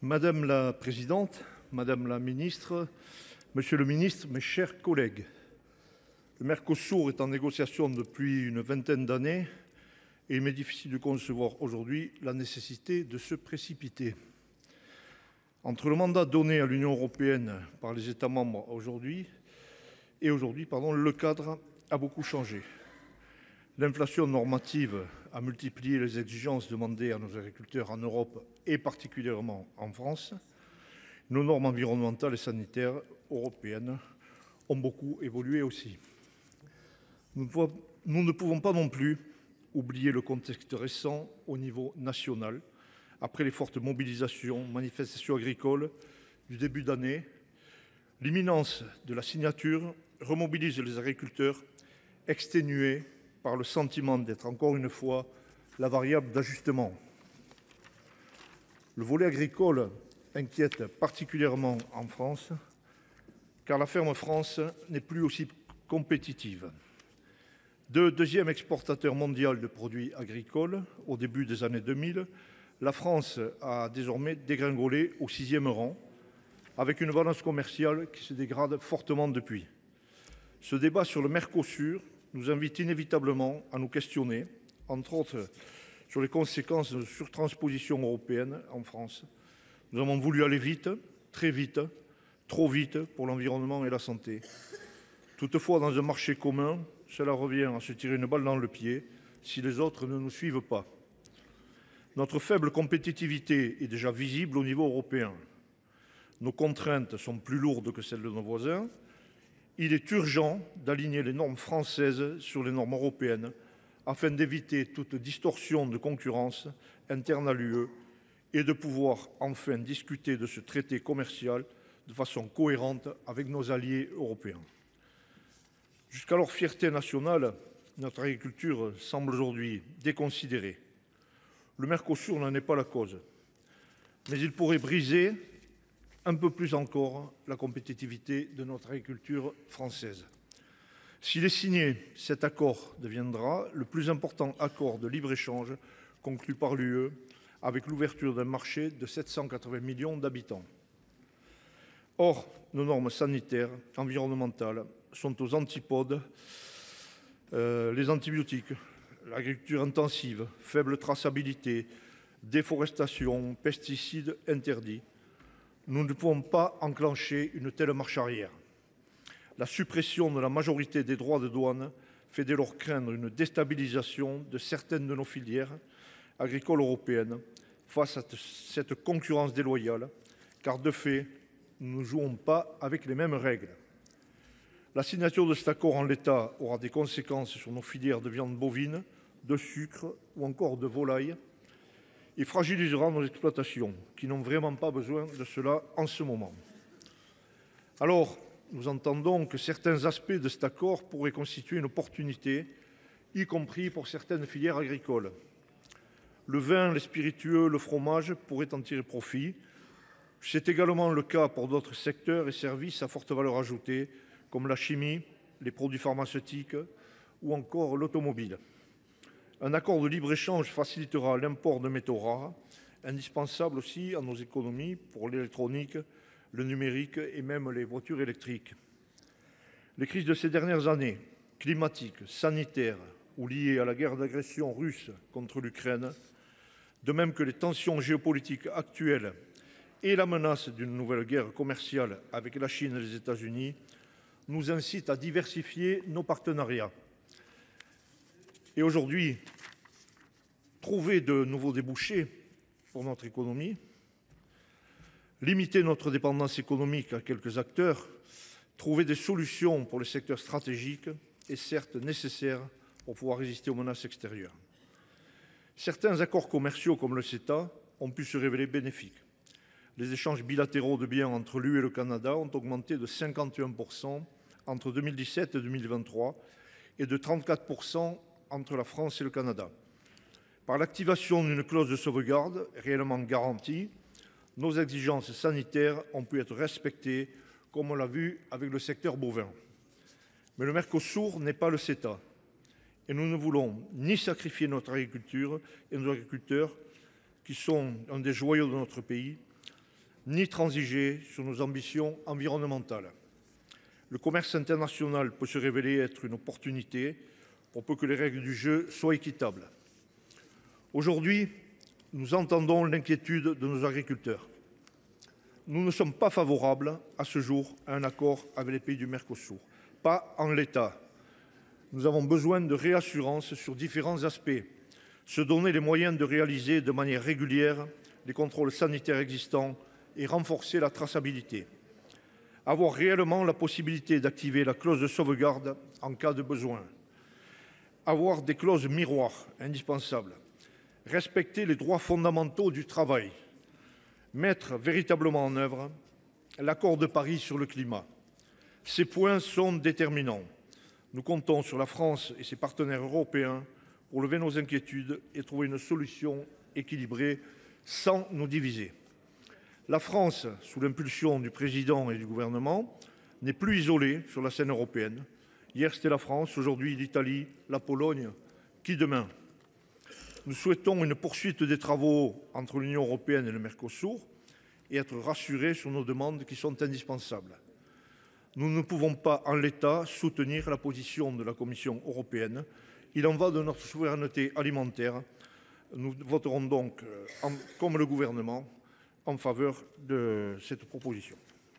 Madame la présidente, madame la ministre, monsieur le ministre, mes chers collègues, le Mercosur est en négociation depuis une vingtaine d'années et il m'est difficile de concevoir aujourd'hui la nécessité de se précipiter. Entre le mandat donné à l'Union européenne par les États membres aujourd'hui, le cadre a beaucoup changé. L'inflation normative a multiplié les exigences demandées à nos agriculteurs en Europe et particulièrement en France. Nos normes environnementales et sanitaires européennes ont beaucoup évolué aussi. Nous ne pouvons pas non plus oublier le contexte récent au niveau national. Après les fortes mobilisations, manifestations agricoles du début d'année, l'imminence de la signature remobilise les agriculteurs exténués par le sentiment d'être encore une fois la variable d'ajustement. Le volet agricole inquiète particulièrement en France, car la ferme France n'est plus aussi compétitive. Deuxième exportateur mondial de produits agricoles au début des années 2000, la France a désormais dégringolé au 6e rang, avec une balance commerciale qui se dégrade fortement depuis. Ce débat sur le Mercosur nous invite inévitablement à nous questionner, entre autres, sur les conséquences de surtransposition européenne en France. Nous avons voulu aller vite, très vite, trop vite pour l'environnement et la santé. Toutefois, dans un marché commun, cela revient à se tirer une balle dans le pied si les autres ne nous suivent pas. Notre faible compétitivité est déjà visible au niveau européen. Nos contraintes sont plus lourdes que celles de nos voisins. Il est urgent d'aligner les normes françaises sur les normes européennes afin d'éviter toute distorsion de concurrence interne à l'UE et de pouvoir enfin discuter de ce traité commercial de façon cohérente avec nos alliés européens. Jusqu'alors fierté nationale, notre agriculture semble aujourd'hui déconsidérée. Le Mercosur n'en est pas la cause, mais il pourrait briser un peu plus encore la compétitivité de notre agriculture française. S'il est signé, cet accord deviendra le plus important accord de libre-échange conclu par l'UE avec l'ouverture d'un marché de 780 millions d'habitants. Or, nos normes sanitaires, environnementales sont aux antipodes. Les antibiotiques, l'agriculture intensive, faible traçabilité, déforestation, pesticides interdits. Nous ne pouvons pas enclencher une telle marche arrière. La suppression de la majorité des droits de douane fait dès lors craindre une déstabilisation de certaines de nos filières agricoles européennes face à cette concurrence déloyale, car de fait, nous ne jouons pas avec les mêmes règles. La signature de cet accord en l'état aura des conséquences sur nos filières de viande bovine, de sucre ou encore de volaille, et fragilisera nos exploitations, qui n'ont vraiment pas besoin de cela en ce moment. Alors, nous entendons que certains aspects de cet accord pourraient constituer une opportunité, y compris pour certaines filières agricoles. Le vin, les spiritueux, le fromage pourraient en tirer profit. C'est également le cas pour d'autres secteurs et services à forte valeur ajoutée, comme la chimie, les produits pharmaceutiques ou encore l'automobile. Un accord de libre-échange facilitera l'import de métaux rares, indispensables aussi à nos économies pour l'électronique, le numérique et même les voitures électriques. Les crises de ces dernières années, climatiques, sanitaires ou liées à la guerre d'agression russe contre l'Ukraine, de même que les tensions géopolitiques actuelles et la menace d'une nouvelle guerre commerciale avec la Chine et les États-Unis, nous incitent à diversifier nos partenariats. Et aujourd'hui, trouver de nouveaux débouchés pour notre économie, limiter notre dépendance économique à quelques acteurs, trouver des solutions pour les secteurs stratégiques est certes nécessaire pour pouvoir résister aux menaces extérieures. Certains accords commerciaux comme le CETA ont pu se révéler bénéfiques. Les échanges bilatéraux de biens entre l'UE et le Canada ont augmenté de 51% entre 2017 et 2023 et de 34% entre la France et le Canada. Par l'activation d'une clause de sauvegarde réellement garantie, nos exigences sanitaires ont pu être respectées, comme on l'a vu avec le secteur bovin. Mais le Mercosur n'est pas le CETA. Et nous ne voulons ni sacrifier notre agriculture et nos agriculteurs, qui sont un des joyaux de notre pays, ni transiger sur nos ambitions environnementales. Le commerce international peut se révéler être une opportunité pour peu que les règles du jeu soient équitables. Aujourd'hui, nous entendons l'inquiétude de nos agriculteurs. Nous ne sommes pas favorables à ce jour à un accord avec les pays du Mercosur, pas en l'état. Nous avons besoin de réassurances sur différents aspects, se donner les moyens de réaliser de manière régulière les contrôles sanitaires existants et renforcer la traçabilité. Avoir réellement la possibilité d'activer la clause de sauvegarde en cas de besoin. Avoir des clauses miroirs indispensables. Respecter les droits fondamentaux du travail. Mettre véritablement en œuvre l'accord de Paris sur le climat. Ces points sont déterminants. Nous comptons sur la France et ses partenaires européens pour lever nos inquiétudes et trouver une solution équilibrée sans nous diviser. La France, sous l'impulsion du président et du gouvernement, n'est plus isolée sur la scène européenne. Hier, c'était la France, aujourd'hui l'Italie, la Pologne. Qui demain? Nous souhaitons une poursuite des travaux entre l'Union européenne et le Mercosur et être rassurés sur nos demandes qui sont indispensables. Nous ne pouvons pas, en l'état, soutenir la position de la Commission européenne. Il en va de notre souveraineté alimentaire. Nous voterons donc, comme le gouvernement, en faveur de cette proposition.